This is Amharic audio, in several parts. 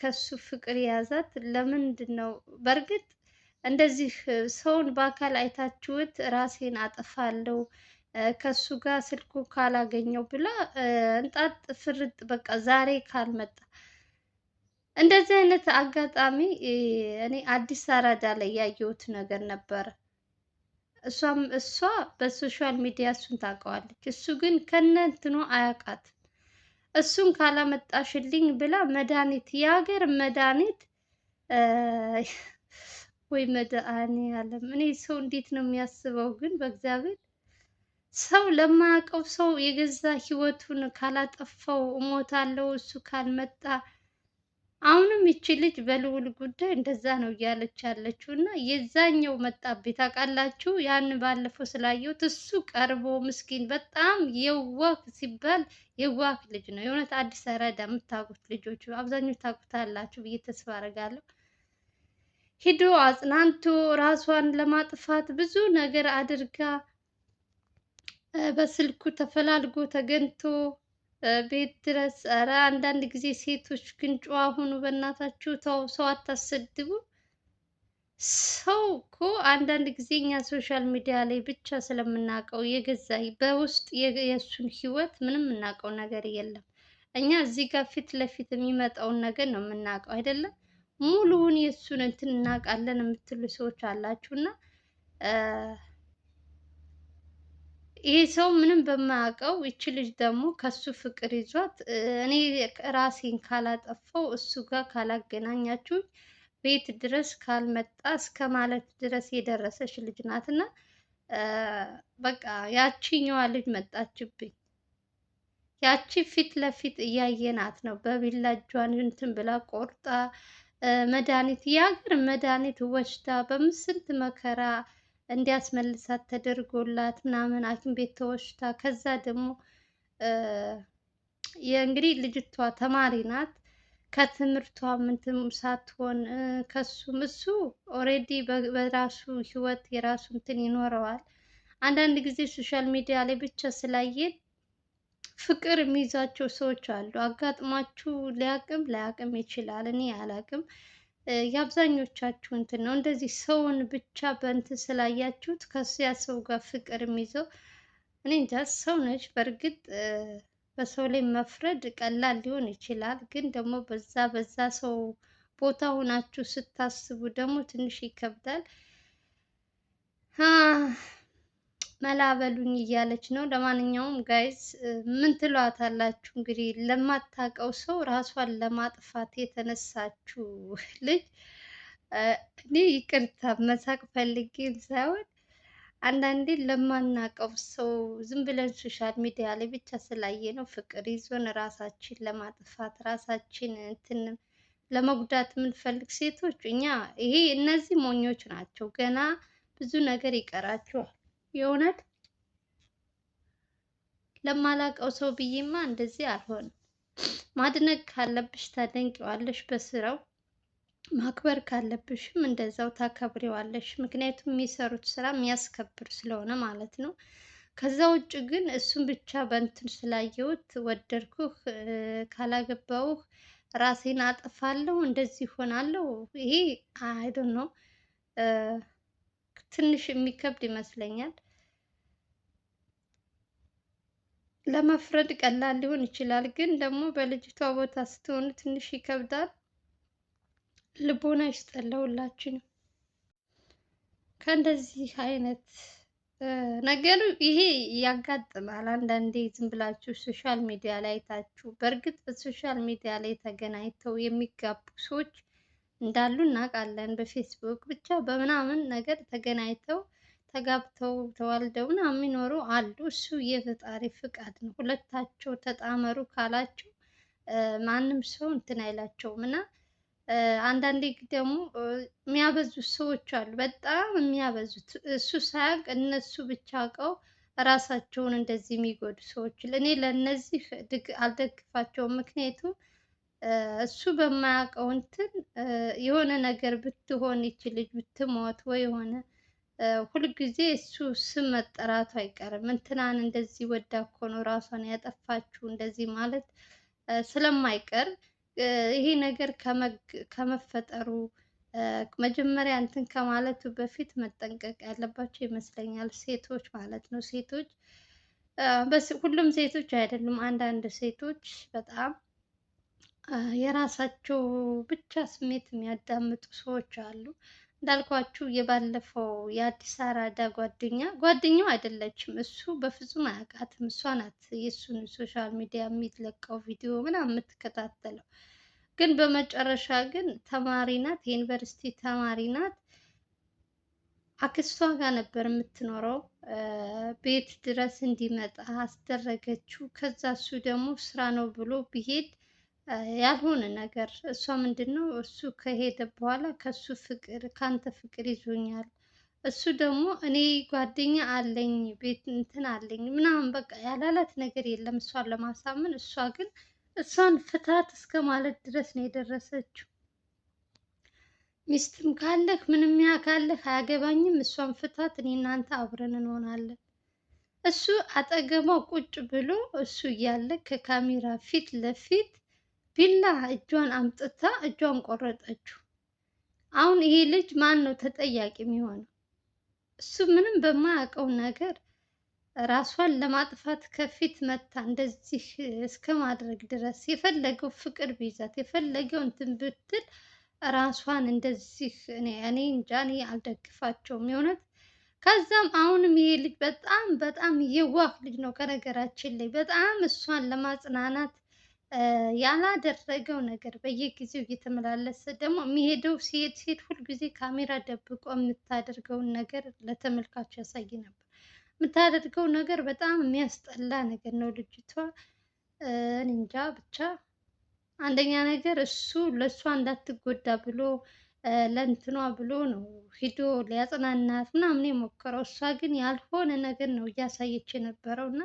ከሱ ፍቅር የያዛት ለምንድን ነው? በእርግጥ እንደዚህ ሰውን በአካል አይታችሁት ራሴን አጠፋለሁ ከሱ ጋር ስልኩ ካላገኘው ብላ እንጣጥ ፍርጥ በቃ ዛሬ ካልመጣ እንደዚህ አይነት አጋጣሚ እኔ አዲስ አራዳ ላይ ያየሁት ነገር ነበረ። እሷ በሶሻል ሚዲያ እሱን ታውቀዋለች። እሱ ግን ከነ እንትኑ አያውቃት። እሱን ካላመጣሽልኝ ብላ መድኃኒት የሀገር መድኃኒት ወይ መድኃኒዓለም እኔ ሰው እንዴት ነው የሚያስበው ግን በእግዚአብሔር ሰው ለማያውቀው ሰው የገዛ ህይወቱን ካላጠፋው እሞታለሁ እሱ ካልመጣ አሁንም ይቺ ልጅ በልዑል ጉዳይ እንደዛ ነው እያለች ያለችው እና የዛኛው መጣብኝ ታውቃላችሁ። ያን ባለፈው ስላየሁት እሱ ቀርቦ ምስኪን በጣም የዋህ ሲባል የዋህ ልጅ ነው የእውነት። አዲስ አራዳ የምታውቁት ልጆች አብዛኞቹ ታውቁታላችሁ ብዬ ተስፋ አደርጋለሁ። ሂዶ አጽናንቶ ራሷን ለማጥፋት ብዙ ነገር አድርጋ በስልኩ ተፈላልጎ ተገኝቶ ቤት ድረስ። ኧረ አንዳንድ ጊዜ ሴቶች ግን ጨዋ ሁኑ በእናታችሁ። ተው፣ ሰው አታሰድቡ። ሰው እኮ አንዳንድ ጊዜ እኛ ሶሻል ሚዲያ ላይ ብቻ ስለምናውቀው የገዛ በውስጥ የእሱን ህይወት ምንም የምናውቀው ነገር የለም። እኛ እዚህ ጋር ፊት ለፊት የሚመጣውን ነገር ነው የምናውቀው አይደለም። ሙሉውን የእሱን እንትን እናውቃለን የምትሉ ሰዎች አላችሁ እና ይሄ ሰው ምንም በማያውቀው ይቺ ልጅ ደግሞ ከሱ ፍቅር ይዟት እኔ ራሴን ካላጠፋው እሱ ጋር ካላገናኛችሁ ቤት ድረስ ካልመጣ እስከ ማለት ድረስ የደረሰች ልጅ ናት። እና በቃ ያቺኛዋ ልጅ መጣችብኝ። ያቺ ፊት ለፊት እያየናት ነው በቢላ እጇን እንትን ብላ ቆርጣ መድኃኒት የሀገር መድኃኒት ወስዳ በስንት መከራ እንዲያስመልሳት ተደርጎላት ምናምን ሐኪም ቤት ተወስዳ ከዛ ደግሞ የእንግዲህ ልጅቷ ተማሪ ናት። ከትምህርቷ ምንትም ሳትሆን ከሱም እሱ ኦሬዲ በራሱ ህይወት የራሱ እንትን ይኖረዋል። አንዳንድ ጊዜ ሶሻል ሚዲያ ላይ ብቻ ስላየን ፍቅር የሚይዛቸው ሰዎች አሉ። አጋጥሟችሁ ላያቅም ይችላል። እኔ አላቅም። የአብዛኞቻችሁ እንትን ነው እንደዚህ ሰውን ብቻ በእንትን ስላያችሁት ከዚያ ሰው ጋር ፍቅር የሚይዘው እኔ እንጃ። ሰው ነች በእርግጥ በሰው ላይ መፍረድ ቀላል ሊሆን ይችላል፣ ግን ደግሞ በዛ ሰው ቦታ ሆናችሁ ስታስቡ ደግሞ ትንሽ ይከብዳል። መላበሉኝ እያለች ነው። ለማንኛውም ጋይዝ ምን ትሏታላችሁ? እንግዲህ ለማታውቀው ሰው ራሷን ለማጥፋት የተነሳችው ልጅ እኔ ይቅርታ መሳቅ ፈልጌም ሳይሆን አንዳንዴ ለማናውቀው ሰው ዝም ብለን ሶሻል ሚዲያ ላይ ብቻ ስላየ ነው ፍቅር ይዞን ራሳችን ለማጥፋት ራሳችን እንትን ለመጉዳት የምንፈልግ ሴቶች እኛ ይሄ እነዚህ ሞኞች ናቸው። ገና ብዙ ነገር ይቀራቸዋል። የእውነት ለማላውቀው ሰው ብዬማ እንደዚህ አልሆንም። ማድነቅ ካለብሽ ታደንቂዋለሽ በስራው፣ ማክበር ካለብሽም እንደዛው ታከብሪዋለሽ። ምክንያቱም የሚሰሩት ስራ የሚያስከብር ስለሆነ ማለት ነው። ከዛ ውጭ ግን እሱን ብቻ በእንትን ስላየሁት ወደድኩህ፣ ካላገባውህ ራሴን አጠፋለሁ፣ እንደዚህ ሆናለሁ፣ ይሄ አይ ዶንት ኖ ትንሽ የሚከብድ ይመስለኛል። ለመፍረድ ቀላል ሊሆን ይችላል፣ ግን ደግሞ በልጅቷ ቦታ ስትሆኑ ትንሽ ይከብዳል። ልቦና ይስጠን ለሁላችንም ከእንደዚህ አይነት ነገሩ። ይሄ ያጋጥማል አንዳንዴ ዝም ብላችሁ ሶሻል ሚዲያ ላይ አይታችሁ። በእርግጥ በሶሻል ሚዲያ ላይ ተገናኝተው የሚጋቡ ሰዎች እንዳሉ እናውቃለን። በፌስቡክ ብቻ በምናምን ነገር ተገናኝተው ተጋብተው ተዋልደው ምናምን የሚኖሩ አሉ። እሱ የፈጣሪ ፍቃድ ነው። ሁለታቸው ተጣመሩ ካላቸው ማንም ሰው እንትን አይላቸውም። እና አንዳንዴ ደግሞ የሚያበዙ ሰዎች አሉ፣ በጣም የሚያበዙት። እሱ ሳያውቅ እነሱ ብቻ አውቀው ራሳቸውን እንደዚህ የሚጎዱ ሰዎች እኔ ለእነዚህ አልደግፋቸውም። ምክንያቱም እሱ በማያውቀው እንትን የሆነ ነገር ብትሆን ይች ልጅ ብትሞት ወይ የሆነ ሁልጊዜ እሱ ስም መጠራቱ አይቀርም። እንትናን እንደዚህ ወዳ እኮ ነው ራሷን ያጠፋችው እንደዚህ ማለት ስለማይቀር ይሄ ነገር ከመፈጠሩ መጀመሪያ እንትን ከማለቱ በፊት መጠንቀቅ ያለባቸው ይመስለኛል። ሴቶች ማለት ነው። ሴቶች ሁሉም ሴቶች አይደሉም። አንዳንድ ሴቶች በጣም የራሳቸው ብቻ ስሜት የሚያዳምጡ ሰዎች አሉ። እንዳልኳችሁ የባለፈው የአዲስ አራዳ ጓደኛው አይደለችም። እሱ በፍጹም አያውቃትም። እሷ ናት የእሱን ሶሻል ሚዲያ የሚለቀው ቪዲዮ ምናምን የምትከታተለው። ግን በመጨረሻ ግን ተማሪ ናት፣ የዩኒቨርሲቲ ተማሪ ናት። አክስቷ ጋር ነበር የምትኖረው። ቤት ድረስ እንዲመጣ አስደረገችው። ከዛ እሱ ደግሞ ስራ ነው ብሎ ቢሄድ ያልሆነ ነገር እሷ ምንድን ነው እሱ ከሄደ በኋላ ከሱ ፍቅር ከአንተ ፍቅር ይዞኛል፣ እሱ ደግሞ እኔ ጓደኛ አለኝ ቤት እንትን አለኝ ምናምን በቃ ያላላት ነገር የለም እሷን ለማሳመን። እሷ ግን እሷን ፍታት እስከ ማለት ድረስ ነው የደረሰችው። ሚስትም ካለህ ምንም ያ ካለህ አያገባኝም፣ እሷን ፍታት፣ እኔ እናንተ አብረን እንሆናለን። እሱ አጠገቧ ቁጭ ብሎ እሱ እያለ ከካሜራ ፊት ለፊት ቢላ እጇን አምጥታ እጇን ቆረጠችው። አሁን ይሄ ልጅ ማን ነው ተጠያቂ የሚሆነው? እሱ ምንም በማያውቀው ነገር ራሷን ለማጥፋት ከፊት መታ እንደዚህ እስከ ማድረግ ድረስ የፈለገው ፍቅር ቢይዛት የፈለገው እንትን ብትል ራሷን እንደዚህ እኔ እንጃ፣ እኔ አልደግፋቸውም የእውነት። ከዛም አሁንም ይሄ ልጅ በጣም በጣም የዋህ ልጅ ነው። ከነገራችን ላይ በጣም እሷን ለማጽናናት ያላደረገው ነገር በየጊዜው እየተመላለሰ ደግሞ የሚሄደው ሲሄድ ሁልጊዜ ካሜራ ደብቆ የምታደርገውን ነገር ለተመልካች ያሳይ ነበር። የምታደርገው ነገር በጣም የሚያስጠላ ነገር ነው። ልጅቷ እንጃ ብቻ አንደኛ ነገር እሱ ለእሷ እንዳትጎዳ ብሎ ለእንትኗ ብሎ ነው ሂዶ ሊያጽናናት ምናምን የሞከረው። እሷ ግን ያልሆነ ነገር ነው እያሳየች የነበረው እና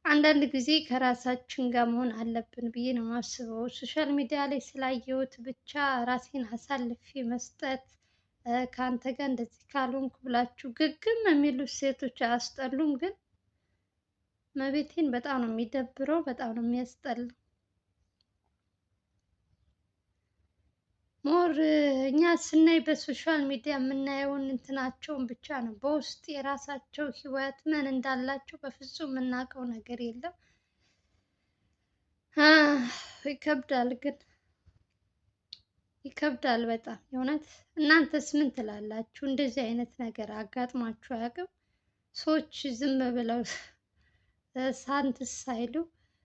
አንዳንድ ጊዜ ከራሳችን ጋር መሆን አለብን ብዬ ነው የማስበው። ሶሻል ሚዲያ ላይ ስላየሁት ብቻ ራሴን አሳልፌ መስጠት ከአንተ ጋር እንደዚህ ካልሆንኩ ብላችሁ ግግም የሚሉት ሴቶች አያስጠሉም? ግን መቤቴን በጣም ነው የሚደብረው፣ በጣም ነው የሚያስጠላው። ሞር እኛ ስናይ በሶሻል ሚዲያ የምናየውን እንትናቸውን ብቻ ነው። በውስጥ የራሳቸው ህይወት ምን እንዳላቸው በፍጹም የምናውቀው ነገር የለም። ይከብዳል፣ ግን ይከብዳል በጣም የእውነት። እናንተስ ምን ትላላችሁ? እንደዚህ አይነት ነገር አጋጥሟችሁ አያውቅም? ሰዎች ዝም ብለው ሳንትስ ሳይሉ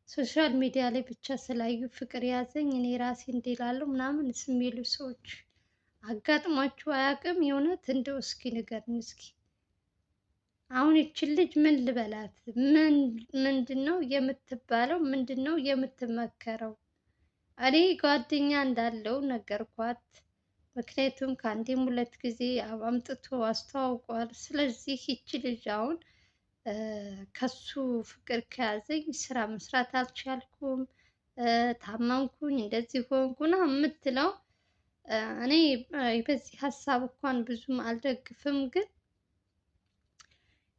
ሶሻል ሚዲያ ላይ ብቻ ስላዩ ፍቅር ያዘኝ እኔ ራሴ እንዲላለሁ ምናምን የሚሉ ሰዎች አጋጥሟችሁ አያውቅም? የእውነት እንደው እስኪ ንገሩኝ እስኪ። አሁን ይችን ልጅ ምን ልበላት? ምንድን ነው የምትባለው? ምንድን ነው የምትመከረው? እኔ ጓደኛ እንዳለው ነገርኳት። ምክንያቱም ከአንዴም ሁለት ጊዜ አምጥቶ አስተዋውቋል። ስለዚህ ይቺ ልጅ አሁን ከሱ ፍቅር ከያዘኝ ስራ መስራት አልቻልኩም፣ ታመምኩኝ፣ እንደዚህ ሆንኩና የምትለው እኔ በዚህ ሀሳብ እንኳን ብዙም አልደግፍም። ግን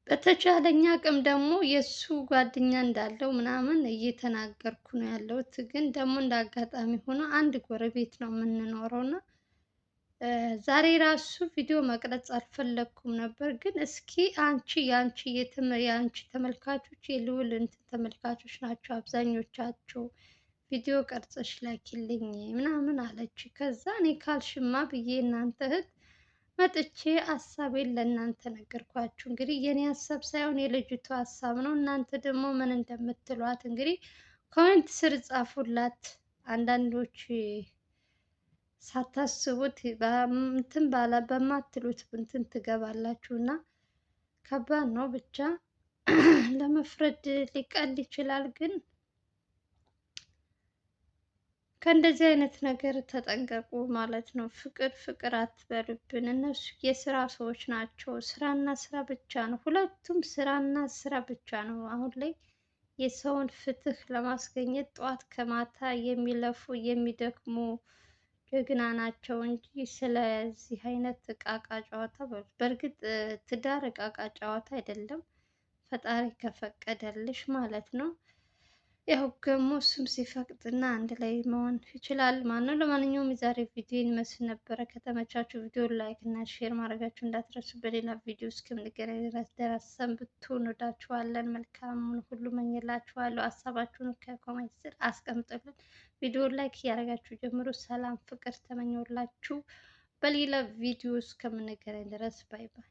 በተቻለኝ አቅም ደግሞ የእሱ ጓደኛ እንዳለው ምናምን እየተናገርኩ ነው ያለሁት። ግን ደግሞ እንደ አጋጣሚ ሆኖ አንድ ጎረቤት ነው የምንኖረው እና ዛሬ ራሱ ቪዲዮ መቅረጽ አልፈለግኩም ነበር። ግን እስኪ የአንቺ ተመልካቾች የልዑል እንትን ተመልካቾች ናቸው አብዛኞቻቸው፣ ቪዲዮ ቀርጸሽ ላኪልኝ ምናምን አለች። ከዛ እኔ ካልሽማ ብዬ እናንተ እህት መጥቼ ሀሳቤን ለእናንተ ነገርኳችሁ። እንግዲህ የኔ ሀሳብ ሳይሆን የልጅቱ ሀሳብ ነው። እናንተ ደግሞ ምን እንደምትሏት እንግዲህ ኮሜንት ስር ጻፉላት። አንዳንዶች ሳታስቡት እንትን በማትሉት እንትን ትገባላችሁ እና ከባድ ነው። ብቻ ለመፍረድ ሊቀል ይችላል፣ ግን ከእንደዚህ አይነት ነገር ተጠንቀቁ ማለት ነው። ፍቅር አትበሉብን። እነሱ የስራ ሰዎች ናቸው። ስራና ስራ ብቻ ነው። ሁለቱም ስራና ስራ ብቻ ነው። አሁን ላይ የሰውን ፍትህ ለማስገኘት ጠዋት ከማታ የሚለፉ የሚደክሙ ጀግና ናቸው እንጂ ስለዚህ አይነት እቃቃ ጨዋታ በእርግጥ ትዳር እቃቃ ጨዋታ አይደለም፣ ፈጣሪ ከፈቀደልሽ ማለት ነው። ያው ደግሞ እሱም ሲፈቅድና አንድ ላይ መሆን ይችላል። ማነው ለማንኛውም የዛሬ ቪዲዮ ይመስል ነበረ። ከተመቻችሁ ቪዲዮ ላይክ እና ሼር ማድረጋችሁ እንዳትረሱ። በሌላ ቪዲዮ እስከምንገናኝ ድረስ ደህና ሰንብቱ። እንወዳችኋለን። መልካሙን ሁሉ መኝላችኋለሁ። ሀሳባችሁን ከኮሜንት ስር አስቀምጡልን። ቪዲዮ ላይክ እያደረጋችሁ ጀምሮ ሰላም ፍቅር ተመኘውላችሁ። በሌላ ቪዲዮ እስከምንገናኝ ድረስ ባይ ባይ።